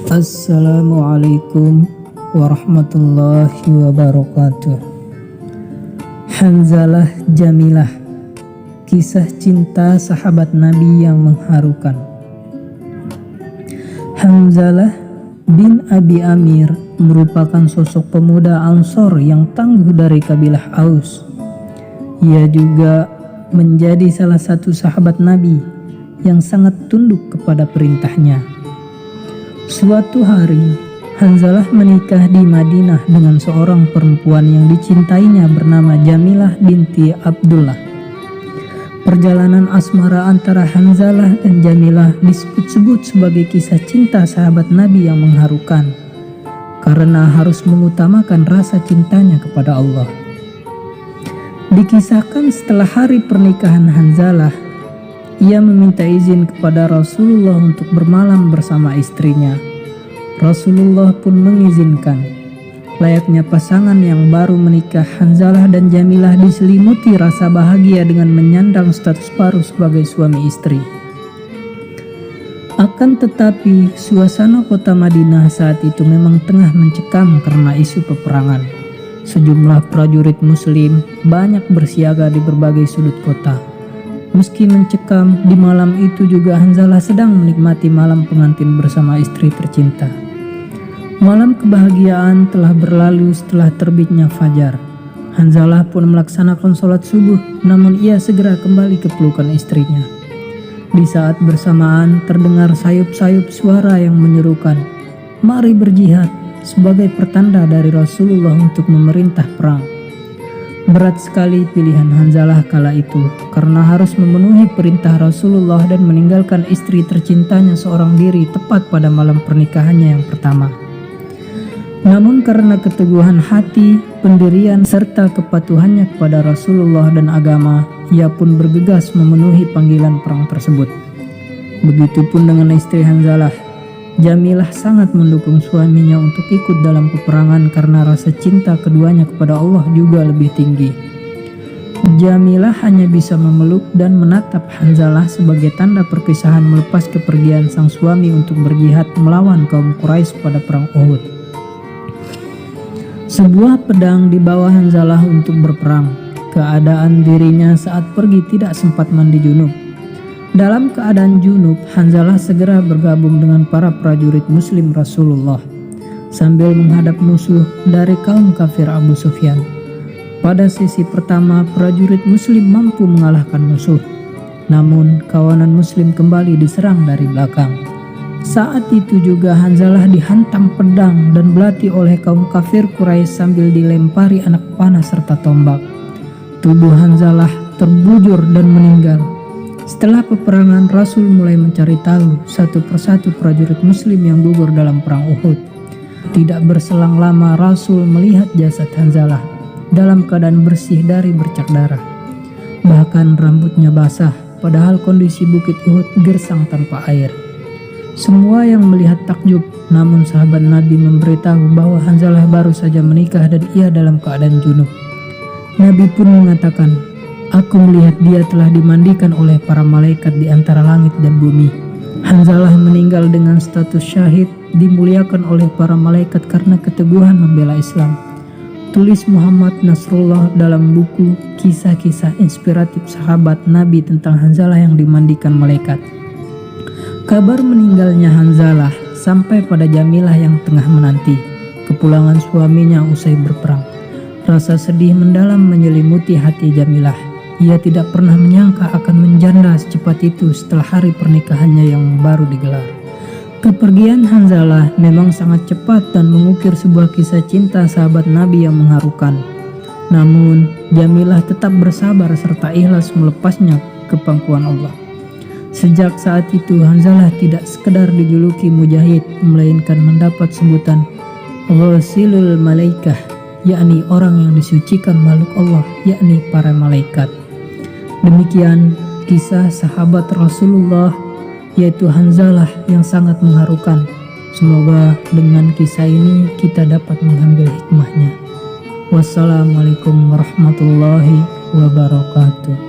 Assalamualaikum warahmatullahi wabarakatuh. Hanzalah Jamilah, kisah cinta sahabat Nabi yang mengharukan. Hanzalah bin Abi Amir merupakan sosok pemuda Ansor yang tangguh dari kabilah Aus. Ia juga menjadi salah satu sahabat Nabi yang sangat tunduk kepada perintahnya. Suatu hari, Hanzalah menikah di Madinah dengan seorang perempuan yang dicintainya bernama Jamilah binti Abdullah. Perjalanan asmara antara Hanzalah dan Jamilah disebut-sebut sebagai kisah cinta sahabat Nabi yang mengharukan, karena harus mengutamakan rasa cintanya kepada Allah. Dikisahkan setelah hari pernikahan Hanzalah, ia meminta izin kepada Rasulullah untuk bermalam bersama istrinya. Rasulullah pun mengizinkan. Layaknya pasangan yang baru menikah, Hanzalah dan Jamilah diselimuti rasa bahagia dengan menyandang status baru sebagai suami istri. Akan tetapi, suasana kota Madinah saat itu memang tengah mencekam karena isu peperangan. Sejumlah prajurit muslim banyak bersiaga di berbagai sudut kota. Meski mencekam, di malam itu juga Hanzalah sedang menikmati malam pengantin bersama istri tercinta. Malam kebahagiaan telah berlalu setelah terbitnya fajar. Hanzalah pun melaksanakan sholat subuh, namun ia segera kembali ke pelukan istrinya. Di saat bersamaan terdengar sayup-sayup suara yang menyerukan, "Mari berjihad," sebagai pertanda dari Rasulullah untuk memerintah perang. Berat sekali pilihan Hanzalah kala itu, karena harus memenuhi perintah Rasulullah dan meninggalkan istri tercintanya seorang diri tepat pada malam pernikahannya yang pertama. Namun karena keteguhan hati, pendirian, serta kepatuhannya kepada Rasulullah dan agama, ia pun bergegas memenuhi panggilan perang tersebut. Begitupun dengan istri Hanzalah. Jamilah sangat mendukung suaminya untuk ikut dalam peperangan karena rasa cinta keduanya kepada Allah juga lebih tinggi. Jamilah hanya bisa memeluk dan menatap Hanzalah sebagai tanda perpisahan melepas kepergian sang suami untuk berjihad melawan kaum Quraisy pada perang Uhud. Sebuah pedang dibawa Hanzalah untuk berperang. Keadaan dirinya saat pergi tidak sempat mandi junub. Dalam keadaan junub, Hanzalah segera bergabung dengan para prajurit muslim Rasulullah sambil menghadap musuh dari kaum kafir Abu Sufyan. Pada sesi pertama, prajurit muslim mampu mengalahkan musuh. Namun, kawanan muslim kembali diserang dari belakang. Saat itu juga Hanzalah dihantam pedang dan belati oleh kaum kafir Quraisy sambil dilempari anak panah serta tombak. Tubuh Hanzalah terbujur dan meninggal. Setelah peperangan, Rasul mulai mencari tahu satu persatu prajurit muslim yang gugur dalam perang Uhud. Tidak berselang lama, Rasul melihat jasad Hanzalah dalam keadaan bersih dari bercak darah. Bahkan rambutnya basah, padahal kondisi bukit Uhud gersang tanpa air. Semua yang melihat takjub, namun sahabat Nabi memberitahu bahwa Hanzalah baru saja menikah dan ia dalam keadaan junub. Nabi pun mengatakan, "Aku melihat dia telah dimandikan oleh para malaikat di antara langit dan bumi." Hanzalah meninggal dengan status syahid, dimuliakan oleh para malaikat karena keteguhan membela Islam. Tulis Muhammad Nasrullah dalam buku Kisah-kisah Inspiratif Sahabat Nabi tentang Hanzalah yang dimandikan malaikat. Kabar meninggalnya Hanzalah sampai pada Jamilah yang tengah menanti kepulangan suaminya usai berperang. Rasa sedih mendalam menyelimuti hati Jamilah. Ia tidak pernah menyangka akan menjanda secepat itu setelah hari pernikahannya yang baru digelar. Kepergian Hanzalah memang sangat cepat dan mengukir sebuah kisah cinta sahabat Nabi yang mengharukan. Namun, Jamilah tetap bersabar serta ikhlas melepasnya ke pangkuan Allah. Sejak saat itu, Hanzalah tidak sekedar dijuluki mujahid, melainkan mendapat sebutan Ghasilul Malaikah, yakni orang yang disucikan makhluk Allah, yakni para malaikat. Demikian kisah sahabat Rasulullah, yaitu Hanzalah yang sangat mengharukan. Semoga dengan kisah ini kita dapat mengambil hikmahnya. Wassalamualaikum warahmatullahi wabarakatuh.